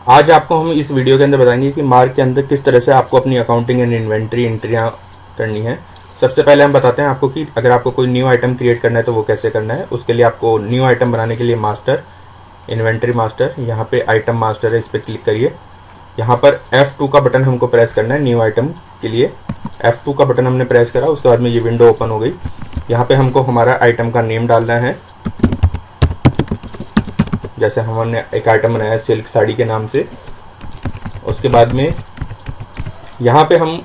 आज आपको हम इस वीडियो के अंदर बताएंगे कि मार्क के अंदर किस तरह से आपको अपनी अकाउंटिंग एंड इन्वेंट्री एंट्रियाँ करनी है। सबसे पहले हम बताते हैं आपको कि अगर आपको कोई न्यू आइटम क्रिएट करना है तो वो कैसे करना है। उसके लिए आपको न्यू आइटम बनाने के लिए मास्टर, इन्वेंट्री मास्टर, यहाँ पे आइटम मास्टर है, इस पर क्लिक करिए। यहाँ पर F2 का बटन हमको प्रेस करना है न्यू आइटम के लिए। F2 का बटन हमने प्रेस करा, उसके बाद में ये विंडो ओपन हो गई। यहाँ पे हमको हमारा आइटम का नेम डालना है। जैसे हमने एक आइटम बनाया सिल्क साड़ी के नाम से। उसके बाद में यहाँ पे हम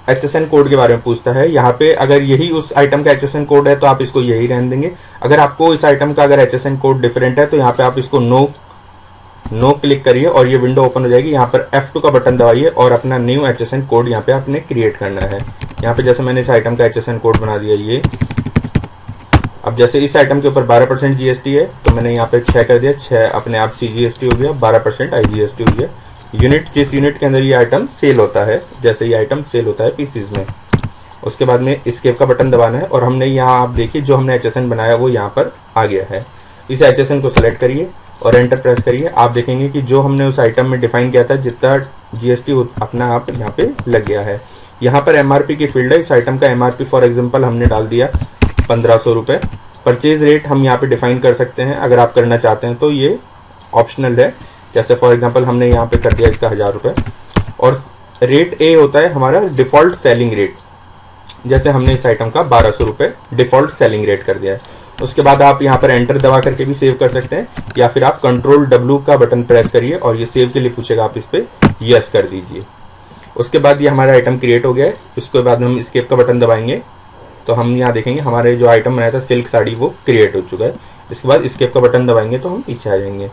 HSN कोड के बारे में पूछता है। यहाँ पे अगर यही उस आइटम का HSN कोड है तो आप इसको यही रहने देंगे। अगर आपको इस आइटम का अगर HSN कोड डिफरेंट है तो यहाँ पे आप इसको नो क्लिक करिए और ये विंडो ओपन हो जाएगी। यहाँ पर F2 का बटन दबाइए और अपना न्यू HSN कोड यहाँ पे आपने क्रिएट करना है। यहाँ पे जैसे मैंने इस आइटम का HSN कोड बना दिया ये। अब जैसे इस आइटम के ऊपर 12% GST है तो मैंने यहाँ पे 6 कर दिया। 6 अपने आप CGST हो गया, 12% IGST हो गया। यूनिट, जिस यूनिट के अंदर ये आइटम सेल होता है, जैसे ये आइटम सेल होता है पीसीज में। उसके बाद में एस्केप का बटन दबाना है और हमने यहाँ आप देखिए जो हमने HSN बनाया वो यहाँ पर आ गया है। इस HSN को सेलेक्ट करिए और एंटर प्रेस करिए। आप देखेंगे कि जो हमने उस आइटम में डिफाइन किया था जितना GST अपना आप यहाँ पे लग गया है। यहाँ पर MRP की फील्ड है। इस आइटम का MRP फॉर एग्जाम्पल हमने डाल दिया 1500 रुपये। परचेज रेट हम यहाँ पे डिफाइन कर सकते हैं, अगर आप करना चाहते हैं तो ये ऑप्शनल है। जैसे फॉर एग्जांपल हमने यहाँ पे कर दिया इसका 1000 रुपये। और रेट ए होता है हमारा डिफ़ॉल्ट सेलिंग रेट। जैसे हमने इस आइटम का 1200 रुपये डिफ़ॉल्ट सेलिंग रेट कर दिया है। उसके बाद आप यहाँ पर एंटर दबा करके भी सेव कर सकते हैं, या फिर आप कंट्रोल W का बटन प्रेस करिए और ये सेव के लिए पूछेगा, आप इस पर यस कर दीजिए। उसके बाद ये हमारा आइटम क्रिएट हो गया है। उसके बाद हम एस्केप का बटन दबाएंगे तो हम यहाँ देखेंगे हमारे जो आइटम बनाया था सिल्क साड़ी वो क्रिएट हो चुका है। इसके बाद एस्केप का बटन दबाएंगे तो हम पीछे आ जाएंगे।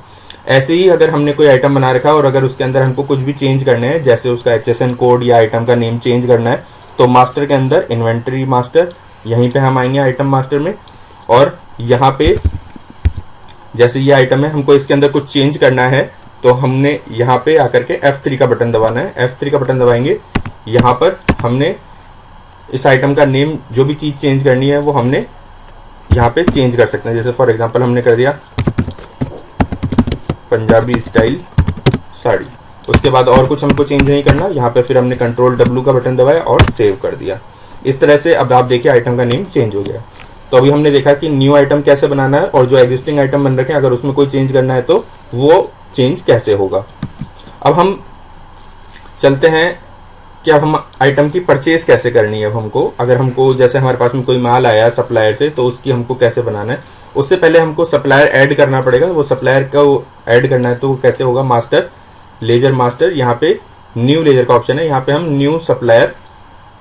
ऐसे ही अगर हमने कोई आइटम बना रखा है और अगर उसके अंदर हमको कुछ भी चेंज करने हैं, जैसे उसका HSN कोड या आइटम का नेम चेंज करना है, तो मास्टर के अंदर इन्वेंट्री मास्टर, यहीं पे हम आएंगे आइटम मास्टर में। और यहाँ पे जैसे ये आइटम है, हमको इसके अंदर कुछ चेंज करना है तो हमने यहाँ पे आकर के F3 का बटन दबाना है। F3 का बटन दबाएंगे। यहाँ पर हमने इस आइटम का नेम, जो भी चीज़ चेंज करनी है वो हमने यहाँ पे चेंज कर सकते हैं। जैसे फॉर एग्जांपल हमने कर दिया पंजाबी स्टाइल साड़ी। उसके बाद और कुछ हमको चेंज नहीं करना। यहाँ पे फिर हमने कंट्रोल W का बटन दबाया और सेव कर दिया। इस तरह से अब आप देखिए आइटम का नेम चेंज हो गया। तो अभी हमने देखा कि न्यू आइटम कैसे बनाना है और जो एग्जिस्टिंग आइटम बन रखे हैं अगर उसमें कोई चेंज करना है तो वो चेंज कैसे होगा। अब हम चलते हैं कि अब हम आइटम की परचेज कैसे करनी है। अब हमको अगर हमको जैसे हमारे पास में कोई माल आया सप्लायर से तो उसकी हमको कैसे बनाना है। उससे पहले हमको सप्लायर ऐड करना पड़ेगा। वो सप्लायर को ऐड करना है तो वो कैसे होगा। मास्टर, लेजर मास्टर, यहाँ पे न्यू लेजर का ऑप्शन है। यहाँ पे हम न्यू सप्लायर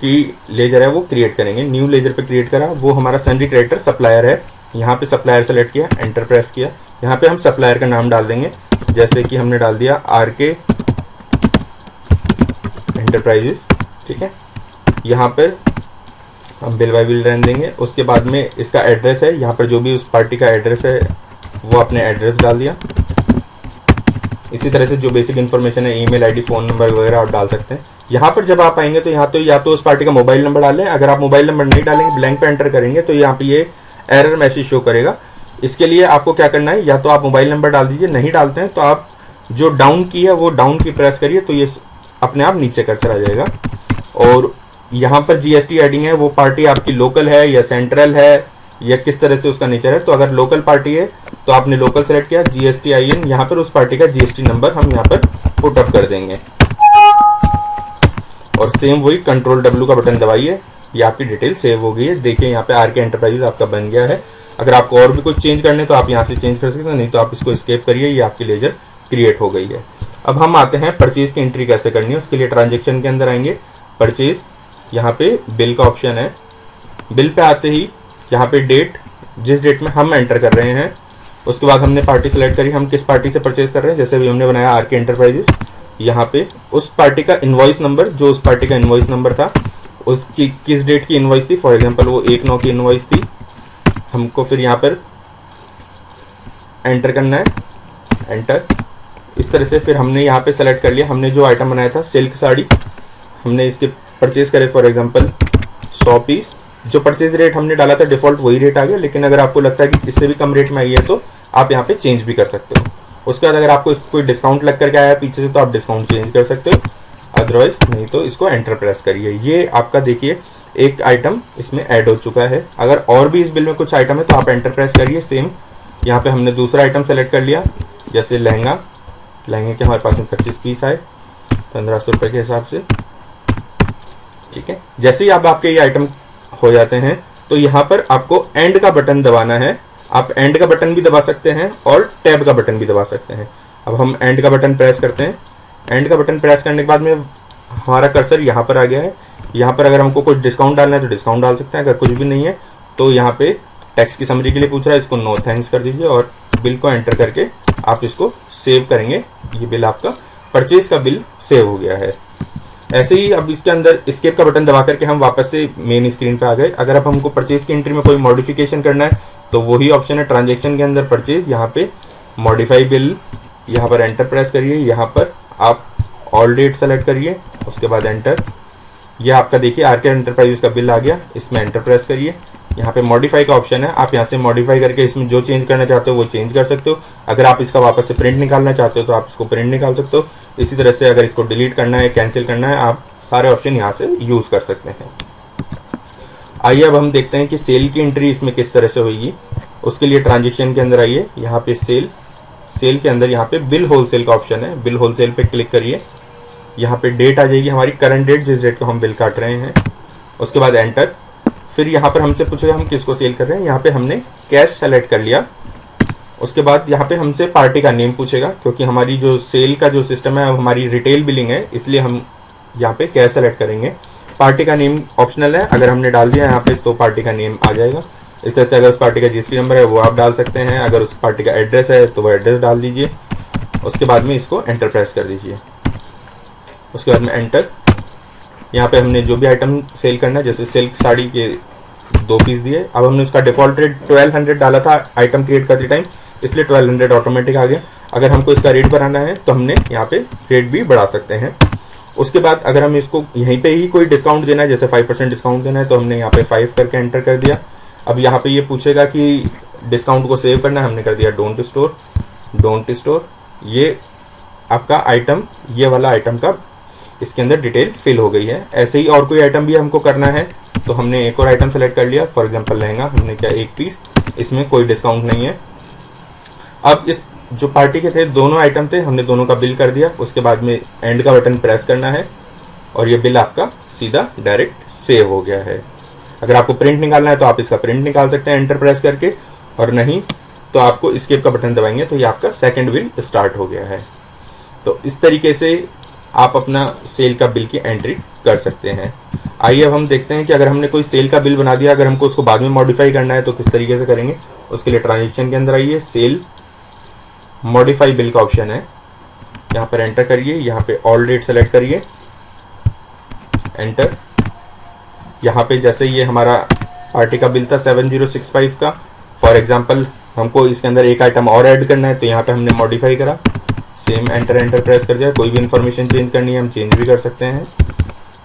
की लेजर है वो क्रिएट करेंगे। न्यू लेजर पे क्रिएट करा, वो हमारा सन्ड्री क्रेडिटर सप्लायर है। यहाँ पे सप्लायर सेलेक्ट किया, एंटर प्रेस किया। यहाँ पे हम सप्लायर का नाम डाल देंगे, जैसे कि हमने डाल दिया RK एंटरप्राइजेस, ठीक है। यहाँ पर हम बिल बाय बिल रहने देंगे। उसके बाद में इसका एड्रेस है, यहाँ पर जो भी उस पार्टी का एड्रेस है वो अपने एड्रेस डाल दिया। इसी तरह से जो बेसिक इन्फॉर्मेशन है, ईमेल आईडी, फ़ोन नंबर वगैरह आप डाल सकते हैं। यहाँ पर जब आप आएंगे तो यहाँ तो या तो उस पार्टी का मोबाइल नंबर डालें। अगर आप मोबाइल नंबर नहीं डालेंगे, ब्लैंक पे एंटर करेंगे तो यहाँ पे ये एरर मैसेज शो करेगा। इसके लिए आपको क्या करना है, या तो आप मोबाइल नंबर डाल दीजिए, नहीं डालते हैं तो आप जो डाउन की है वो डाउन की प्रेस करिए तो ये अपने आप नीचे कर्सर आ जाएगा। और यहाँ पर GST एडिंग है, वो पार्टी आपकी लोकल है या सेंट्रल है या किस तरह से उसका नेचर है। तो अगर लोकल पार्टी है तो आपने लोकल सेलेक्ट किया, GSTIN, यहाँ पर उस पार्टी का GST नंबर हम यहाँ पर पुट अप कर देंगे। और सेम वही कंट्रोल W का बटन दबाइए, ये आपकी डिटेल सेव हो गई है। देखिए यहाँ पे RK एंटरप्राइजेस आपका बन गया है। अगर आपको और भी कुछ चेंज करने तो आप यहाँ से चेंज कर सकते हैं, नहीं तो आप इसको एस्केप करिए, ये आपकी लेजर क्रिएट हो गई है। अब हम आते हैं परचेज की एंट्री कैसे करनी है। उसके लिए ट्रांजेक्शन के अंदर आएंगे, परचेज, यहाँ पे बिल का ऑप्शन है। बिल पे आते ही यहाँ पे डेट, जिस डेट में हम एंटर कर रहे हैं। उसके बाद हमने पार्टी सेलेक्ट करी, हम किस पार्टी से परचेज कर रहे हैं। जैसे भी हमने बनाया RK एंटरप्राइजेस, यहाँ पे उस पार्टी का इनवॉइस नंबर, जो उस पार्टी का इनवॉइस नंबर था, उसकी किस डेट की इनवॉइस थी। फॉर एग्जांपल वो 1/9 की इनवॉइस थी। हमको फिर यहाँ पर एंटर करना है, एंटर। इस तरह से फिर हमने यहाँ पे सेलेक्ट कर लिया, हमने जो आइटम बनाया था सिल्क साड़ी, हमने इसके परचेज करे फॉर एग्जांपल 100 पीस। जो परचेज रेट हमने डाला था डिफॉल्ट वही रेट आ गया, लेकिन अगर आपको लगता है कि इससे भी कम रेट में आई है तो आप यहाँ पे चेंज भी कर सकते हो। उसके बाद अगर आपको इसको कोई डिस्काउंट लग करके आया पीछे से तो आप डिस्काउंट चेंज कर सकते हो, अदरवाइज नहीं तो इसको एंटर प्रेस करिए। ये आपका देखिए एक आइटम इसमें ऐड हो चुका है। अगर और भी इस बिल में कुछ आइटम है तो आप एंटर प्रेस करिए। सेम यहाँ पे हमने दूसरा आइटम सेलेक्ट कर लिया, जैसे लहंगा, लहंगे के हमारे पास में 25 पीस आए 1500 रुपये के हिसाब से, ठीक है। जैसे ही अब आपके ये आइटम हो जाते हैं तो यहाँ पर आपको एंड का बटन दबाना है। आप एंड का बटन भी दबा सकते हैं और टैब का बटन भी दबा सकते हैं। अब हम एंड का बटन प्रेस करते हैं। एंड का बटन प्रेस करने के बाद में हमारा कर्सर यहाँ पर आ गया है। यहाँ पर अगर हमको कुछ डिस्काउंट डालना है तो डिस्काउंट डाल सकते हैं, अगर कुछ भी नहीं है तो यहाँ पे टैक्स की समरी के लिए पूछ रहा है, इसको नो थैंक्स कर दीजिए और बिल को एंटर करके आप इसको सेव करेंगे। ये बिल आपका परचेज का बिल सेव हो गया है। ऐसे ही अब इसके अंदर एस्केप का बटन दबा करके हम वापस से मेन स्क्रीन पे आ गए। अगर अब हमको परचेज की एंट्री में कोई मॉडिफिकेशन करना है तो वही ऑप्शन है ट्रांजैक्शन के अंदर परचेज, यहाँ पे मॉडिफाई बिल, यहाँ पर एंटर प्रेस करिए। यहाँ पर आप ऑल डेट सेलेक्ट करिए, उसके बाद एंटर। ये आपका देखिए आरके एंटरप्राइजेस का बिल आ गया, इसमें एंटर प्रेस करिए। यहाँ पे मॉडिफाई का ऑप्शन है, आप यहाँ से मॉडिफाई करके इसमें जो चेंज करना चाहते हो वो चेंज कर सकते हो। अगर आप इसका वापस से प्रिंट निकालना चाहते हो तो आप इसको प्रिंट निकाल सकते हो। इसी तरह से अगर इसको डिलीट करना है, कैंसिल करना है, आप सारे ऑप्शन यहाँ से यूज कर सकते हैं। आइए अब हम देखते हैं कि सेल की एंट्री इसमें किस तरह से होगी। उसके लिए ट्रांजेक्शन के अंदर आइए, यहाँ पे सेल के अंदर यहाँ पे बिल होलसेल का ऑप्शन है, बिल होलसेल पे क्लिक करिए। यहाँ पे डेट आ जाएगी हमारी करंट डेट, जिस डेट को हम बिल काट रहे हैं। उसके बाद एंटर। फिर यहाँ पर हमसे पूछेगा हम किसको सेल कर रहे हैं, यहाँ पे हमने कैश सेलेक्ट कर लिया। उसके बाद यहाँ पे हमसे पार्टी का नेम पूछेगा, क्योंकि हमारी जो सेल का जो सिस्टम है हमारी रिटेल बिलिंग है, इसलिए हम यहाँ पे कैश सेलेक्ट करेंगे। पार्टी का नेम ऑप्शनल है, अगर हमने डाल दिया यहाँ पे तो पार्टी का नेम आ जाएगा। इस तरह से अगर उस पार्टी का जीएसटी नंबर है वो आप डाल सकते हैं, अगर उस पार्टी का एड्रेस है तो वो एड्रेस डाल दीजिए। उसके बाद में इसको एंटर प्रेस कर दीजिए। उसके बाद में एंटर। यहाँ पे हमने जो भी आइटम सेल करना है, जैसे सिल्क साड़ी के 2 पीस दिए, अब हमने उसका डिफॉल्ट रेट 1200 डाला था आइटम क्रिएट करते टाइम, इसलिए 1200 ऑटोमेटिक आ गया। अगर हमको इसका रेट बढ़ाना है तो हमने यहाँ पे रेट भी बढ़ा सकते हैं। उसके बाद अगर हम इसको यहीं पे ही कोई डिस्काउंट देना है, जैसे 5% डिस्काउंट देना है, तो हमने यहाँ पे 5 करके एंटर कर दिया। अब यहाँ पे ये पूछेगा कि डिस्काउंट को सेव करना है, हमने कर दिया डोंट स्टोर। ये आपका आइटम, ये वाला आइटम का इसके अंदर डिटेल फिल हो गई है। ऐसे ही और कोई आइटम भी हमको करना है तो हमने एक और आइटम सेलेक्ट कर लिया। फॉर एग्जांपल लहंगा, हमने क्या 1 पीस, इसमें कोई डिस्काउंट नहीं है। अब इस जो पार्टी के थे दोनों आइटम थे, हमने दोनों का बिल कर दिया। उसके बाद में एंड का बटन प्रेस करना है और ये बिल आपका सीधा डायरेक्ट सेव हो गया है। अगर आपको प्रिंट निकालना है तो आप इसका प्रिंट निकाल सकते हैं एंटर प्रेस करके, और नहीं तो आपको एस्केप का बटन दबाएंगे तो ये आपका सेकंड बिल स्टार्ट हो गया है। तो इस तरीके से आप अपना सेल का बिल की एंट्री कर सकते हैं। आइए अब हम देखते हैं कि अगर हमने कोई सेल का बिल बना दिया, अगर हमको उसको बाद में मॉडिफाई करना है तो किस तरीके से करेंगे। उसके लिए ट्रांजेक्शन के अंदर आइए, सेल मॉडिफाई बिल का ऑप्शन है, यहाँ पर एंटर करिए। यहाँ पे ऑल डेट सेलेक्ट करिए, एंटर। यहाँ पे जैसे ये हमारा पार्टी का बिल था 7065 का, फॉर एग्जांपल हमको इसके अंदर एक आइटम और ऐड करना है तो यहाँ पे हमने मॉडिफाई करा, सेम एंटर प्रेस कर दिया। कोई भी इंफॉर्मेशन चेंज करनी है हम चेंज भी कर सकते हैं।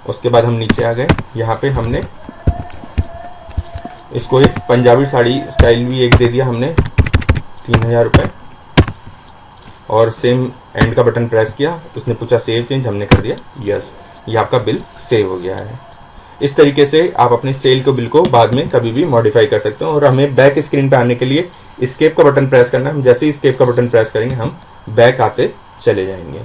उसके बाद हम नीचे आ गए, यहाँ पे हमने इसको एक पंजाबी साड़ी स्टाइल भी एक दे दिया हमने 3000 रुपये, और सेम एंड का बटन प्रेस किया, उसने पूछा सेव चेंज, हमने कर दिया यस। ये आपका बिल सेव हो गया है। इस तरीके से आप अपने सेल के बिल को बाद में कभी भी मॉडिफाई कर सकते हो। और हमें बैक स्क्रीन पे आने के लिए एस्केप का बटन प्रेस करना है। हम जैसे ही एस्केप का बटन प्रेस करेंगे हम बैक आते चले जाएंगे।